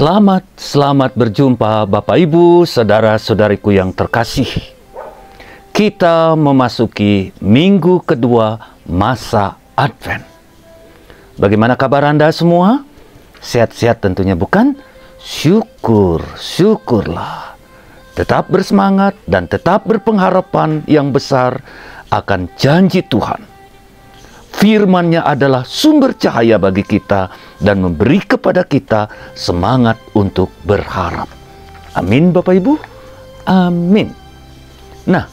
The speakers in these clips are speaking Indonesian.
Selamat berjumpa Bapak Ibu, saudara-saudariku yang terkasih. Kita memasuki minggu kedua masa Advent. Bagaimana kabar Anda semua? Sehat-sehat tentunya bukan? Syukurlah. Tetap bersemangat dan tetap berpengharapan yang besar akan janji Tuhan. Firman-Nya adalah sumber cahaya bagi kita dan memberi kepada kita semangat untuk berharap. Amin Bapak Ibu? Amin. Nah,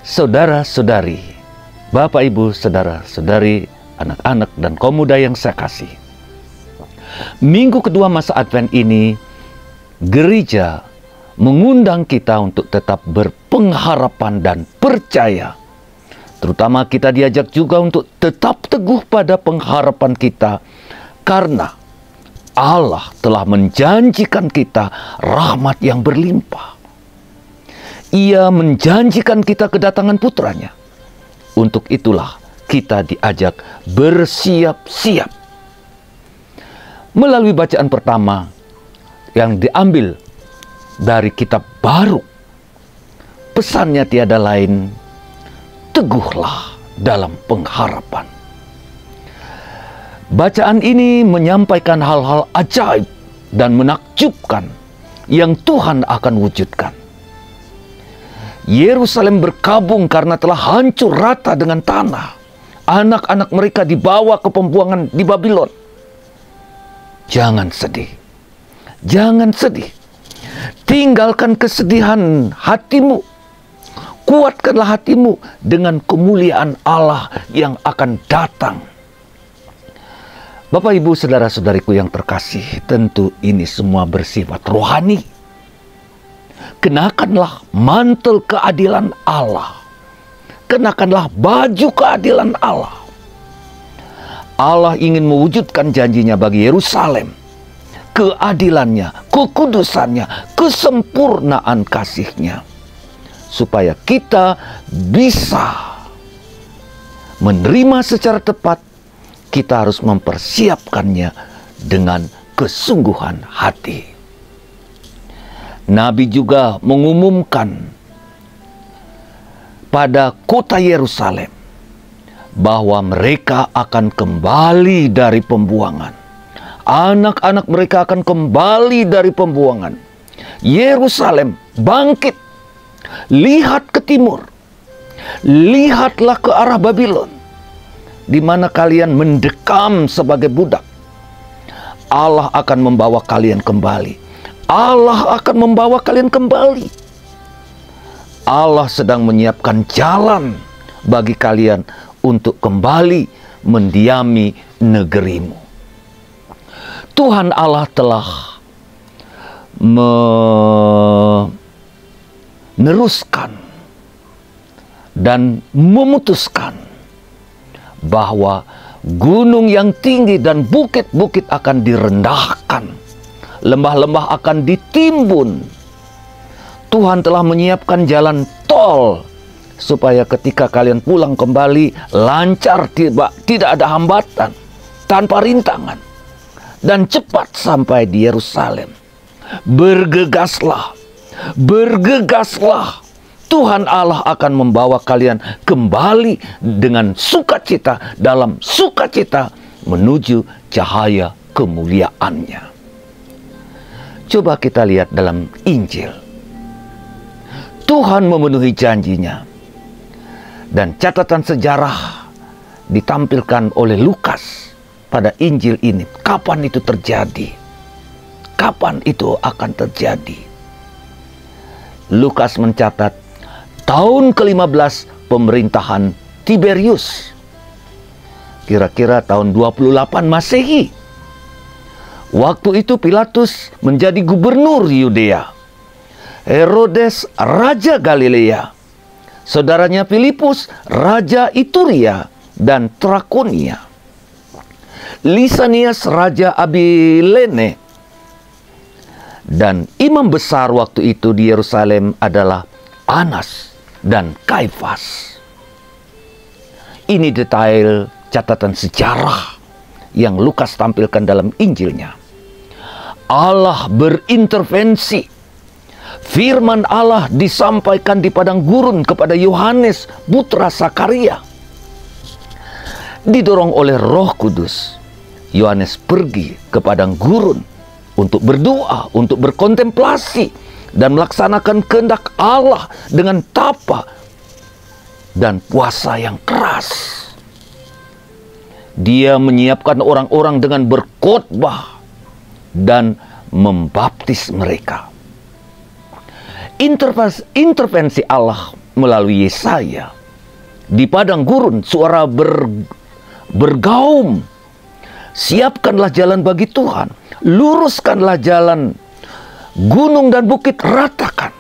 saudara-saudari, Bapak Ibu, saudara-saudari, anak-anak dan kaum muda yang saya kasih. Minggu kedua masa Advent ini, gereja mengundang kita untuk tetap berpengharapan dan percaya. Terutama kita diajak juga untuk tetap teguh pada pengharapan kita, karena Allah telah menjanjikan kita rahmat yang berlimpah. Ia menjanjikan kita kedatangan putranya. Untuk itulah kita diajak bersiap-siap. Melalui bacaan pertama yang diambil dari kitab baru, pesannya tiada lain, teguhlah dalam pengharapan. Bacaan ini menyampaikan hal-hal ajaib dan menakjubkan yang Tuhan akan wujudkan. Yerusalem berkabung karena telah hancur rata dengan tanah. Anak-anak mereka dibawa ke pembuangan di Babylon. Jangan sedih. Jangan sedih. Tinggalkan kesedihan hatimu. Kuatkanlah hatimu dengan kemuliaan Allah yang akan datang. Bapak Ibu saudara-saudariku yang terkasih, tentu ini semua bersifat rohani. Kenakanlah mantel keadilan Allah. Kenakanlah baju keadilan Allah. Allah ingin mewujudkan janjinya bagi Yerusalem. Keadilannya, kekudusannya, kesempurnaan kasih-Nya. Supaya kita bisa menerima secara tepat, kita harus mempersiapkannya dengan kesungguhan hati. Nabi juga mengumumkan pada kota Yerusalem bahwa mereka akan kembali dari pembuangan. Anak-anak mereka akan kembali dari pembuangan. Yerusalem bangkit. Lihat ke timur, lihatlah ke arah Babylon, di mana kalian mendekam sebagai budak. Allah akan membawa kalian kembali. Allah akan membawa kalian kembali. Allah sedang menyiapkan jalan bagi kalian untuk kembali mendiami negerimu. Tuhan Allah telah meneruskan dan memutuskan bahwa gunung yang tinggi dan bukit-bukit akan direndahkan, lembah-lembah akan ditimbun. Tuhan telah menyiapkan jalan tol supaya ketika kalian pulang kembali lancar, tidak ada hambatan, tanpa rintangan, dan cepat sampai di Yerusalem. Bergegaslah. Bergegaslah, Tuhan Allah akan membawa kalian kembali dengan sukacita, dalam sukacita menuju cahaya kemuliaan-Nya. Coba kita lihat dalam Injil. Tuhan memenuhi janjinya. Dan catatan sejarah ditampilkan oleh Lukas pada Injil ini. Kapan itu terjadi? Kapan itu akan terjadi? Lukas mencatat tahun ke-15 pemerintahan Tiberius. Kira-kira tahun 28 Masehi. Waktu itu Pilatus menjadi gubernur Yudea. Herodes raja Galilea. Saudaranya Filipus raja Ituria dan Trakonia. Lisanias raja Abilene. Dan imam besar waktu itu di Yerusalem adalah Anas dan Kaifas. Ini detail catatan sejarah yang Lukas tampilkan dalam Injilnya. Allah berintervensi. Firman Allah disampaikan di padang gurun kepada Yohanes, putra Sakaria. Didorong oleh Roh Kudus, Yohanes pergi ke padang gurun untuk berdoa, untuk berkontemplasi, dan melaksanakan kehendak Allah dengan tapa dan puasa yang keras. Dia menyiapkan orang-orang dengan berkhotbah dan membaptis mereka. Intervensi Allah melalui Yesaya. Di padang gurun suara bergaum. Siapkanlah jalan bagi Tuhan. Luruskanlah jalan. Gunung dan bukit ratakan.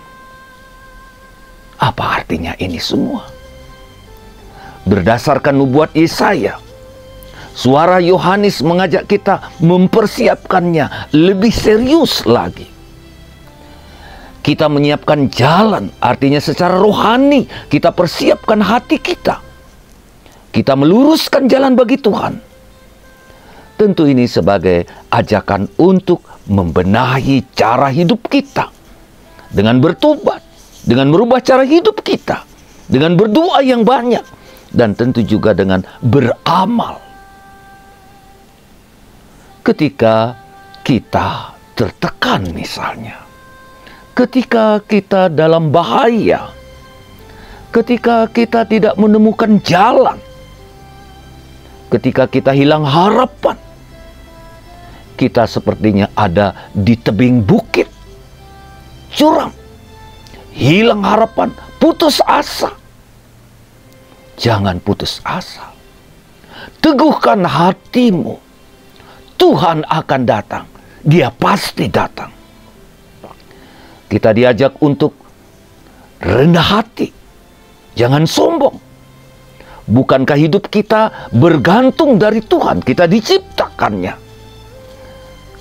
Apa artinya ini semua? Berdasarkan nubuat Yesaya, suara Yohanes mengajak kita mempersiapkannya lebih serius lagi. Kita menyiapkan jalan, artinya secara rohani kita persiapkan hati kita. Kita meluruskan jalan bagi Tuhan. Tentu ini sebagai ajakan untuk membenahi cara hidup kita. Dengan bertobat, dengan merubah cara hidup kita. Dengan berdoa yang banyak. Dan tentu juga dengan beramal. Ketika kita tertekan misalnya. Ketika kita dalam bahaya, ketika kita tidak menemukan jalan, ketika kita hilang harapan, kita sepertinya ada di tebing bukit, curam, hilang harapan, putus asa. Jangan putus asa. Teguhkan hatimu. Tuhan akan datang. Dia pasti datang. Kita diajak untuk rendah hati. Jangan sombong. Bukankah hidup kita bergantung dari Tuhan? Kita diciptakannya.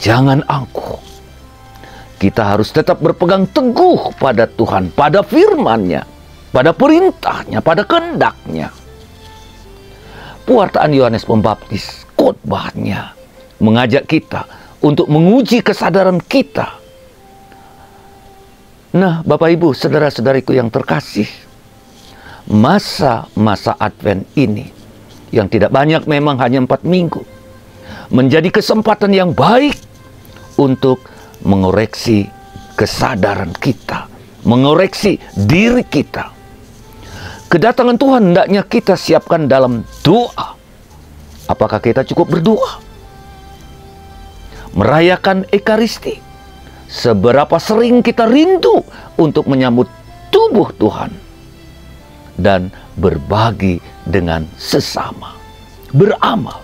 Jangan angkuh. Kita harus tetap berpegang teguh pada Tuhan, pada firman-Nya, pada perintahnya, pada kehendak-Nya. Pewartaan Yohanes Pembaptis, khotbahnya, mengajak kita untuk menguji kesadaran kita. Nah, Bapak Ibu, saudara-saudariku yang terkasih, masa-masa Advent ini, yang tidak banyak memang hanya 4 minggu, menjadi kesempatan yang baik untuk mengoreksi kesadaran kita, mengoreksi diri kita. Kedatangan Tuhan hendaknya kita siapkan dalam doa. Apakah kita cukup berdoa? Merayakan Ekaristi. Seberapa sering kita rindu untuk menyambut tubuh Tuhan dan berbagi dengan sesama, beramal.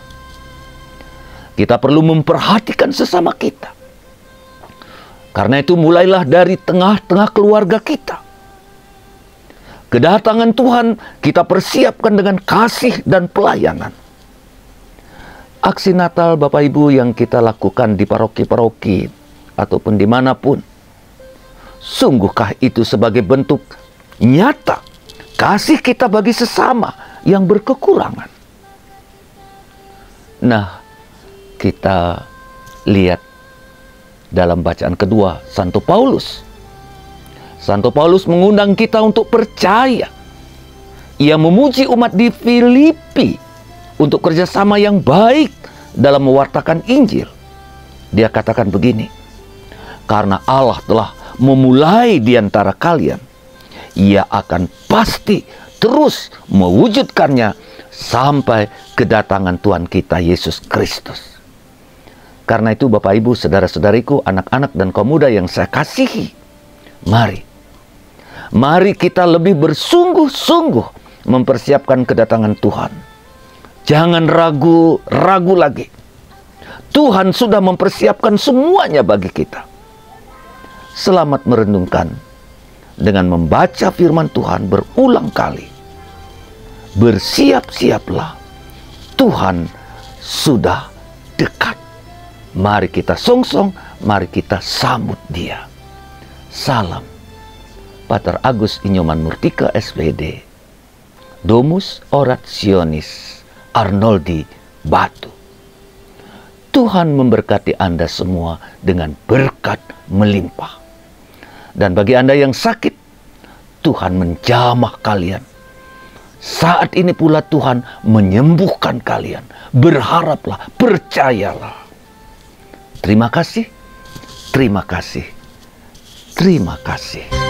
Kita perlu memperhatikan sesama kita. Karena itu mulailah dari tengah-tengah keluarga kita. Kedatangan Tuhan kita persiapkan dengan kasih dan pelayanan. Aksi Natal Bapak Ibu yang kita lakukan di paroki-paroki ataupun dimanapun, sungguhkah itu sebagai bentuk nyata kasih kita bagi sesama yang berkekurangan? Nah, kita lihat dalam bacaan kedua Santo Paulus. Santo Paulus mengundang kita untuk percaya. Ia memuji umat di Filipi untuk kerjasama yang baik dalam mewartakan Injil. Dia katakan begini, karena Allah telah memulai di antara kalian, Ia akan pasti terus mewujudkannya sampai kedatangan Tuhan kita Yesus Kristus. Karena itu Bapak Ibu, saudara-saudariku, anak-anak dan kaum muda yang saya kasihi, mari kita lebih bersungguh-sungguh mempersiapkan kedatangan Tuhan. Jangan ragu lagi. Tuhan sudah mempersiapkan semuanya bagi kita. Selamat merenungkan dengan membaca firman Tuhan berulang kali. Bersiap-siaplah, Tuhan sudah dekat. Mari kita songsong, mari kita sambut Dia. Salam, Pater Agus Inyoman Murtika SPD, Domus Orationis Arnoldi Batu. Tuhan memberkati Anda semua dengan berkat melimpah. Dan bagi Anda yang sakit, Tuhan menjamah kalian. Saat ini pula Tuhan menyembuhkan kalian. Berharaplah, percayalah. Terima kasih, terima kasih, terima kasih.